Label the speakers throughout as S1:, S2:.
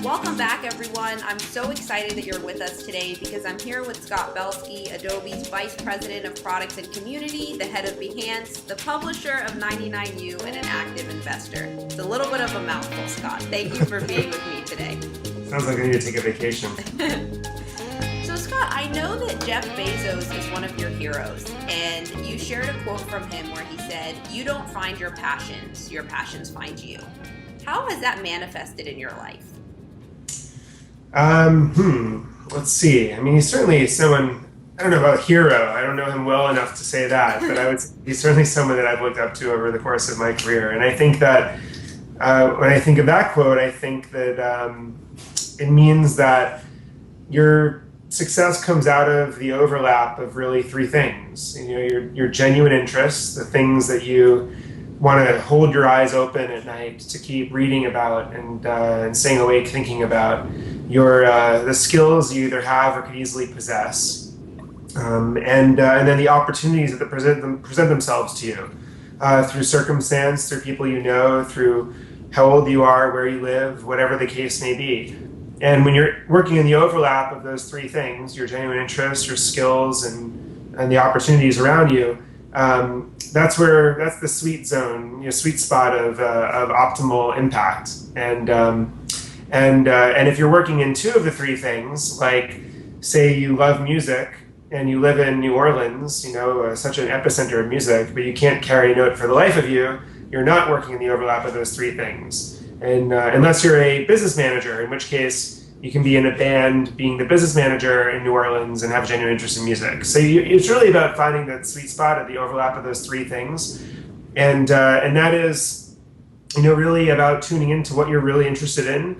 S1: Welcome back, everyone. I'm so excited that you're with us today because I'm here with Scott Belsky, Adobe's Vice President of Products and Community, the head of Behance, the publisher of 99U, and an active investor. It's a little bit of a mouthful, Scott. Thank you for being with me today.
S2: Sounds like I need to take a vacation.
S1: So, Scott, I know that Jeff Bezos is one of your heroes, and you shared a quote from him where he said, "You don't find your passions find you." How has that manifested in your life?
S2: Let's see. I mean, he's certainly someone, I don't know about hero. I don't know him well enough to say that, but he's certainly someone that I've looked up to over the course of my career. And I think that when I think of that quote, I think that it means that your success comes out of the overlap of really three things. You know, your genuine interests, the things that you want to hold your eyes open at night to keep reading about and staying awake thinking about, the skills you either have or could easily possess, and then the opportunities that present themselves to you through circumstance, through people you know, through how old you are, where you live, whatever the case may be. And when you're working in the overlap of those three things, your genuine interests, your skills, and the opportunities around you, that's the sweet zone, sweet spot of optimal impact. And if you're working in two of the three things, like say you love music and you live in New Orleans, such an epicenter of music, but you can't carry a note for the life of you, you're not working in the overlap of those three things. And unless you're a business manager, in which case you can be in a band being the business manager in New Orleans and have a genuine interest in music. So it's really about finding that sweet spot at the overlap of those three things. And that is, really about tuning into what you're really interested in,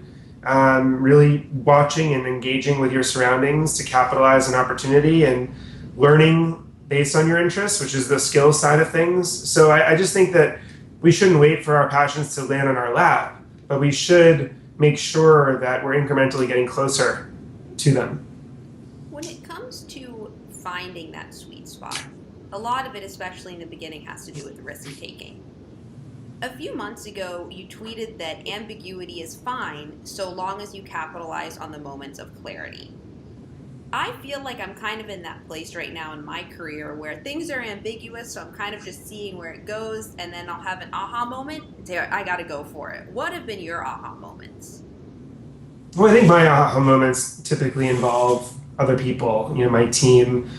S2: really watching and engaging with your surroundings to capitalize on opportunity and learning based on your interests, which is the skills side of things. So I just think that we shouldn't wait for our passions to land on our lap, but we should make sure that we're incrementally getting closer to them.
S1: When it comes to finding that sweet spot, a lot of it, especially in the beginning, has to do with risk taking. A few months ago, you tweeted that ambiguity is fine so long as you capitalize on the moments of clarity. I feel like I'm kind of in that place right now in my career where things are ambiguous, so I'm kind of just seeing where it goes, and then I'll have an aha moment and say, I gotta go for it. What have been your aha moments?
S2: Well, I think my aha moments typically involve other people, my team,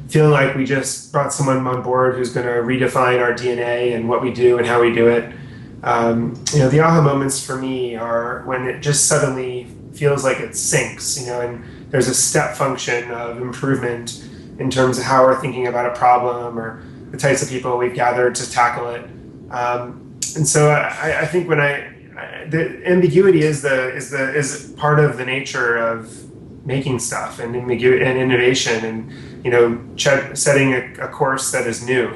S2: feeling like we just brought someone on board who's going to redefine our DNA and what we do and how we do it. The aha moments for me are when it just suddenly feels like it sinks, and there's a step function of improvement in terms of how we're thinking about a problem or the types of people we've gathered to tackle it. And so I think the ambiguity is part of the nature of making stuff and innovation and setting a course that is new.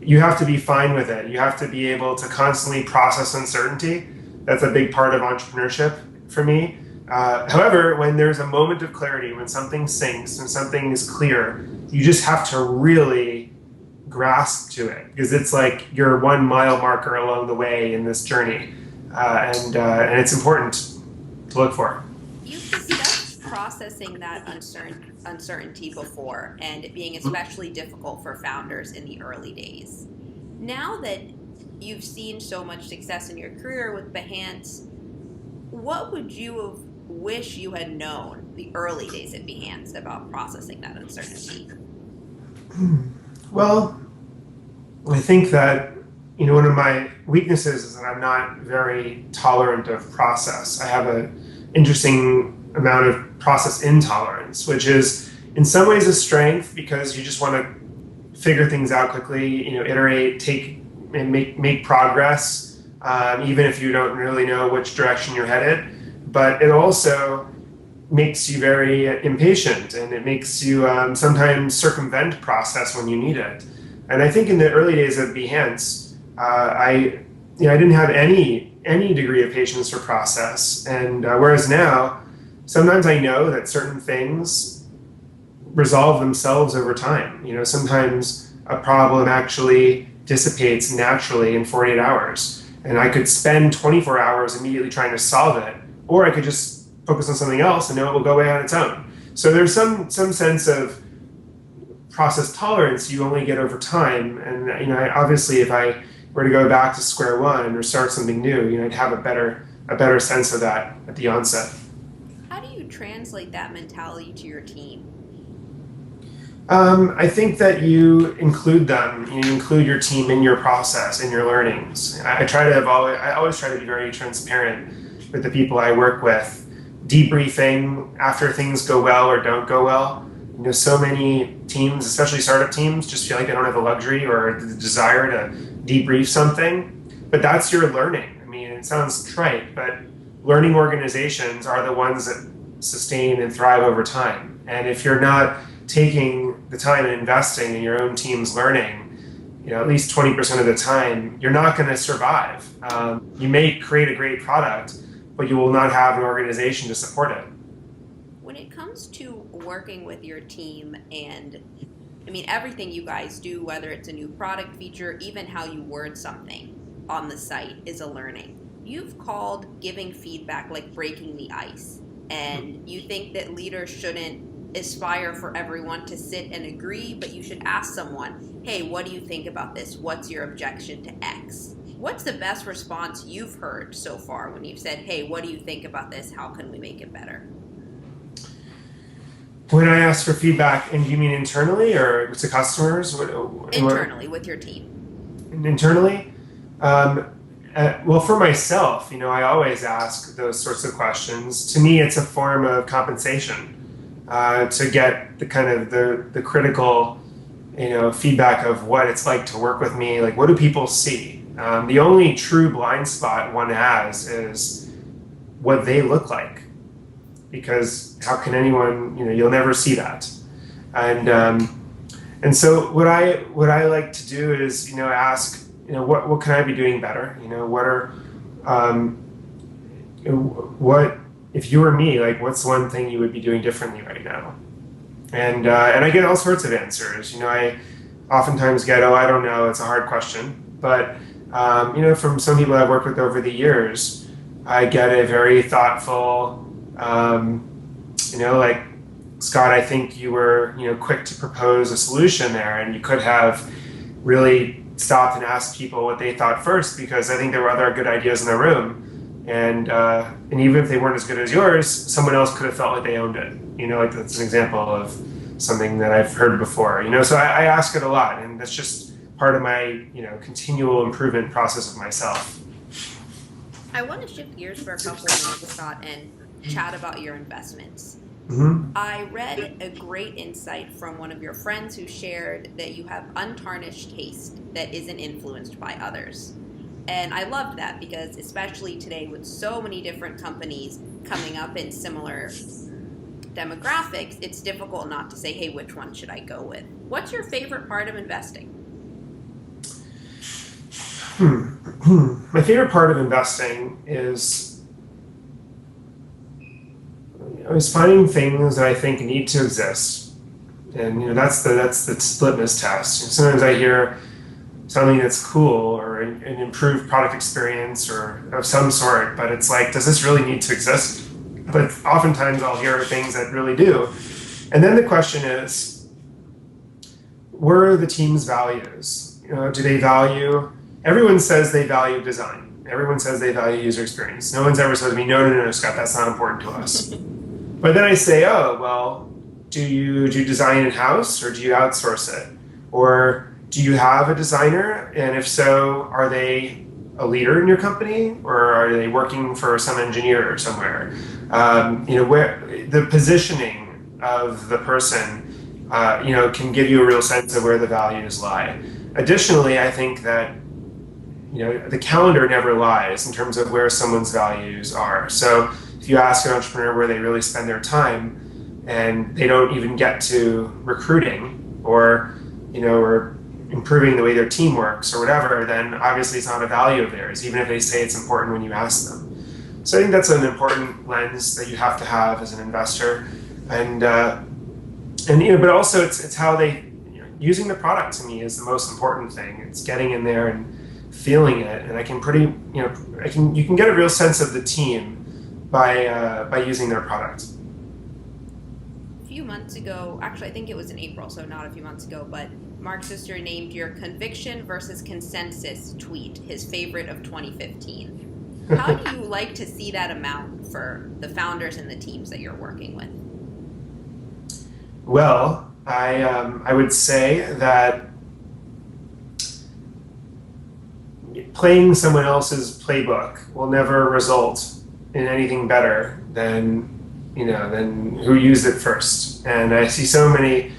S2: You have to be fine with it. You have to be able to constantly process uncertainty. That's a big part of entrepreneurship for me. However, when there's a moment of clarity, when something sinks and something is clear, you just have to really grasp to it because it's like your 1 mile marker along the way in this journey, and it's important to look for.
S1: You've discussed processing that uncertainty before and it being especially difficult for founders in the early days. Now that you've seen so much success in your career with Behance, what would you have wished you had known the early days at Behance about processing that uncertainty?
S2: Well, I think that one of my weaknesses is that I'm not very tolerant of process. I have an interesting amount of process intolerance, which is in some ways a strength because you just want to figure things out quickly, iterate, take and make progress, even if you don't really know which direction you're headed. But it also makes you very impatient, and it makes you sometimes circumvent process when you need it. And I think in the early days of Behance, I didn't have any degree of patience for process, and whereas now, sometimes I know that certain things resolve themselves over time. Sometimes a problem actually dissipates naturally in 48 hours, and I could spend 24 hours immediately trying to solve it, or I could just focus on something else and know it will go away on its own. So there's some sense of process tolerance you only get over time. And obviously, if I were to go back to square one or start something new, I'd have a better sense of that at the onset.
S1: How do you translate that mentality to your team?
S2: I think that you include them. You include your team in your process, in your learnings. I always try to be very transparent with the people I work with, debriefing after things go well or don't go well. So many teams, especially startup teams, just feel like they don't have the luxury or the desire to debrief something. But that's your learning. I mean, it sounds trite, but learning organizations are the ones that sustain and thrive over time. And if you're not taking the time and investing in your own team's learning, at least 20% of the time, you're not going to survive. You may create a great product, but you will not have an organization to support it.
S1: When it comes to working with your team and, everything you guys do, whether it's a new product feature, even how you word something on the site is a learning. You've called giving feedback like breaking the ice, and you think that leaders shouldn't aspire for everyone to sit and agree, but you should ask someone, hey, what do you think about this? What's your objection to X? What's the best response you've heard so far when you've said, hey, what do you think about this? How can we make it better?
S2: When I ask for feedback, and do you mean internally or to customers?
S1: Internally, with your team.
S2: Internally? Well, for myself, I always ask those sorts of questions. To me, it's a form of compensation to get the kind of the critical, feedback of what it's like to work with me. Like, what do people see? The only true blind spot one has is what they look like, because how can anyone? You'll never see that. And so what I like to do is ask. What can I be doing better? What if you were me? Like, what's one thing you would be doing differently right now? And I get all sorts of answers. I oftentimes get, I don't know. It's a hard question, but from some people I've worked with over the years, I get a very thoughtful, like, Scott, I think you were quick to propose a solution there, and you could have really stopped and asked people what they thought first, because I think there were other good ideas in the room, and even if they weren't as good as yours, someone else could have felt like they owned it. Like, that's an example of something that I've heard before. So I ask it a lot, and that's just part of my continual improvement process of myself.
S1: I want to shift gears for a couple of minutes, Scott, and chat about your investments.
S2: Mm-hmm.
S1: I read a great insight from one of your friends who shared that you have untarnished taste that isn't influenced by others. And I loved that, because especially today with so many different companies coming up in similar demographics, it's difficult not to say, hey, which one should I go with? What's your favorite part of investing?
S2: My favorite part of investing is finding things that I think need to exist, and that's the litmus test. Sometimes I hear something that's cool or an improved product experience or of some sort, but it's like, does this really need to exist? But oftentimes I'll hear things that really do, and then the question is, where are the team's values? Do they value? Everyone says they value design. Everyone says they value user experience. No one's ever said to me, no, Scott, that's not important to us. But then I say, oh, well, do you design in-house or do you outsource it? Or do you have a designer? And if so, are they a leader in your company, or are they working for some engineer somewhere? Where the positioning of the person, can give you a real sense of where the values lie. Additionally, I think that the calendar never lies in terms of where someone's values are. So if you ask an entrepreneur where they really spend their time, and they don't even get to recruiting or improving the way their team works or whatever, then obviously it's not a value of theirs, even if they say it's important when you ask them. So I think that's an important lens that you have to have as an investor, and but also it's how they using the product, to me, is the most important thing. It's getting in there and feeling it, and you can get a real sense of the team by using their product.
S1: A few months ago, actually, I think it was in April, so not a few months ago, but Mark Sister named your conviction versus consensus tweet his favorite of 2015. How do you like to see that amount for the founders and the teams that you're working with?
S2: Well, I would say that playing someone else's playbook will never result in anything better than who used it first. And I see so many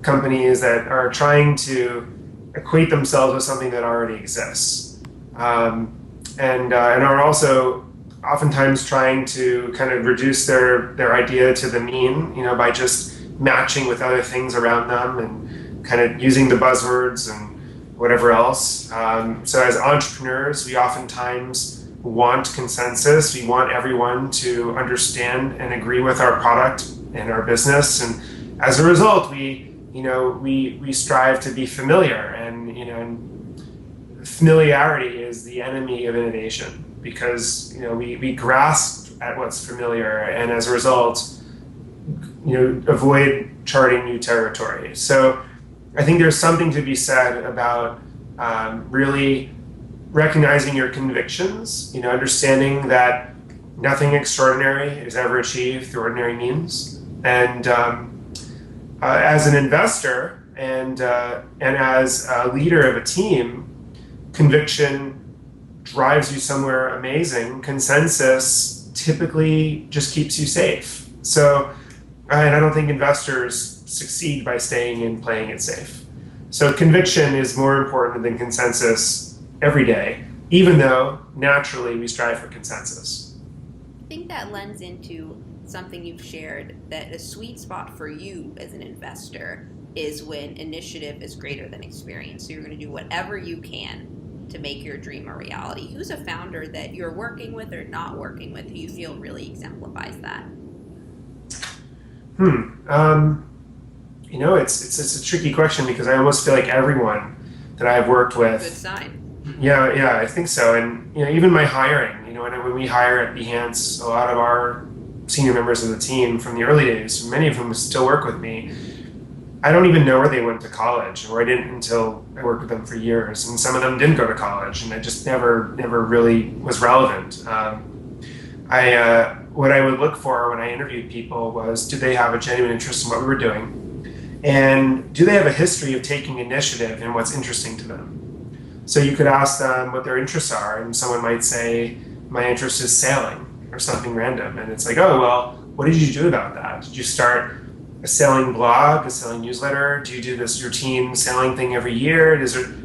S2: companies that are trying to equate themselves with something that already exists, and are also oftentimes trying to kind of reduce their idea to the mean, by just matching with other things around them and kind of using the buzzwords and whatever else. So as entrepreneurs, we oftentimes want consensus. We want everyone to understand and agree with our product and our business, and as a result, we strive to be familiar, and familiarity is the enemy of innovation, because we grasp at what's familiar, and as a result, avoid charting new territory. So I think there's something to be said about really recognizing your convictions, understanding that nothing extraordinary is ever achieved through ordinary means. And as an investor and as a leader of a team, conviction drives you somewhere amazing. Consensus typically just keeps you safe. So, and I don't think investors succeed by staying in playing it safe. So conviction is more important than consensus every day, even though naturally we strive for consensus.
S1: I think that lends into something you've shared, that a sweet spot for you as an investor is when initiative is greater than experience. So you're going to do whatever you can to make your dream a reality. Who's a founder that you're working with or not working with who you feel really exemplifies that?
S2: It's a tricky question, because I almost feel like everyone that I've worked with.
S1: Good sign.
S2: Yeah, I think so. And even my hiring, when we hire at Behance, a lot of our senior members of the team from the early days, many of whom still work with me, I don't even know where they went to college, or I didn't until I worked with them for years. And some of them didn't go to college, and it just never really was relevant. What I would look for when I interviewed people was, do they have a genuine interest in what we were doing? And do they have a history of taking initiative in what's interesting to them? So you could ask them what their interests are, and someone might say, my interest is sailing, or something random. And it's like, oh, well, what did you do about that? Did you start a sailing blog, a sailing newsletter? Do you do this routine sailing thing every year?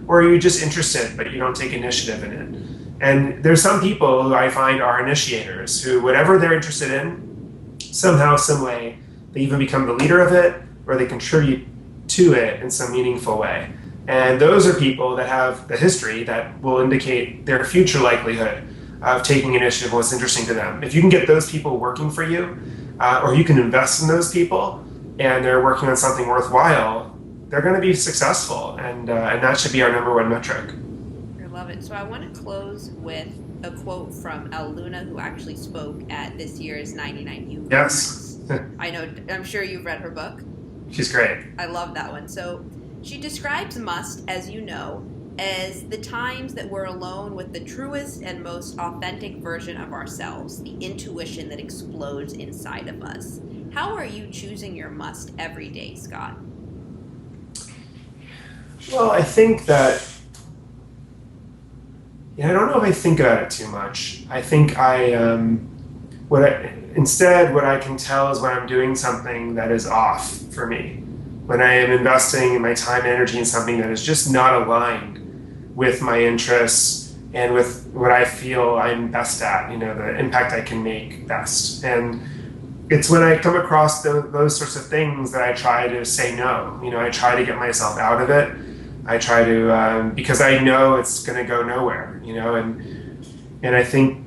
S2: Or are you just interested, but you don't take initiative in it? And there's some people who I find are initiators, who whatever they're interested in, somehow, some way, they even become the leader of it, or they contribute to it in some meaningful way. And those are people that have the history that will indicate their future likelihood of taking initiative and what's interesting to them. If you can get those people working for you, or you can invest in those people, and they're working on something worthwhile, they're going to be successful, and that should be our number one metric.
S1: I love it. So I want to close with a quote from El Luna, who actually spoke at this year's 99U.
S2: Yes.
S1: I know, I'm sure you've read her book.
S2: She's great.
S1: I love that one. So she describes Must, as you know, as the times that we're alone with the truest and most authentic version of ourselves, the intuition that explodes inside of us. How are you choosing your must every day, Scott?
S2: Well, I think that, I don't know if I think about it too much. I think what I can tell is when I'm doing something that is off for me. When I am investing my time and energy in something that is just not aligned with my interests and with what I feel I'm best at, the impact I can make best. And it's when I come across those sorts of things that I try to say no. I try to get myself out of it. I try to, because I know it's going to go nowhere, and I think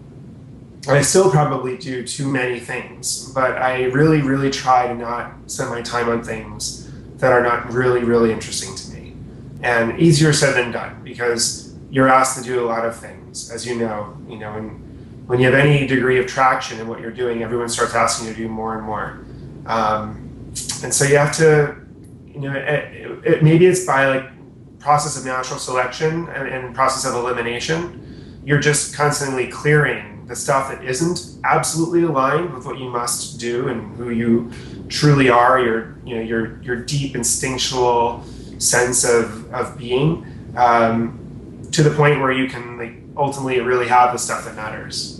S2: I still probably do too many things, but I really, really try to not spend my time on things that are not really, really interesting to me. And easier said than done, because you're asked to do a lot of things, as you know, and when you have any degree of traction in what you're doing, everyone starts asking you to do more and more. And so you have to, maybe it's by like process of natural selection and process of elimination. You're just constantly clearing the stuff that isn't absolutely aligned with what you must do and who you truly are, your deep instinctual sense of being, to the point where you can like ultimately really have the stuff that matters.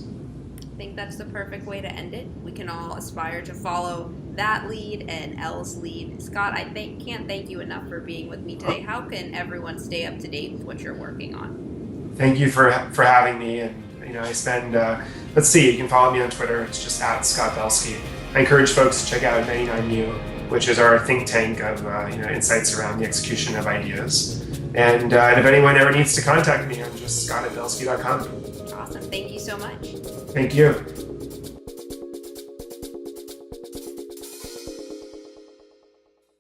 S1: I think that's the perfect way to end it. We can all aspire to follow that lead and Elle's lead. Scott, I can't thank you enough for being with me today. How can everyone stay up to date with what you're working on?
S2: Thank you for having me. And I spend, let's see, you can follow me on Twitter. It's just @ScottBelsky. I encourage folks to check out 99U, which is our think tank of insights around the execution of ideas. And if anyone ever needs to contact me, I'm just scott@belsky.com.
S1: Awesome. Thank you so much.
S2: Thank you.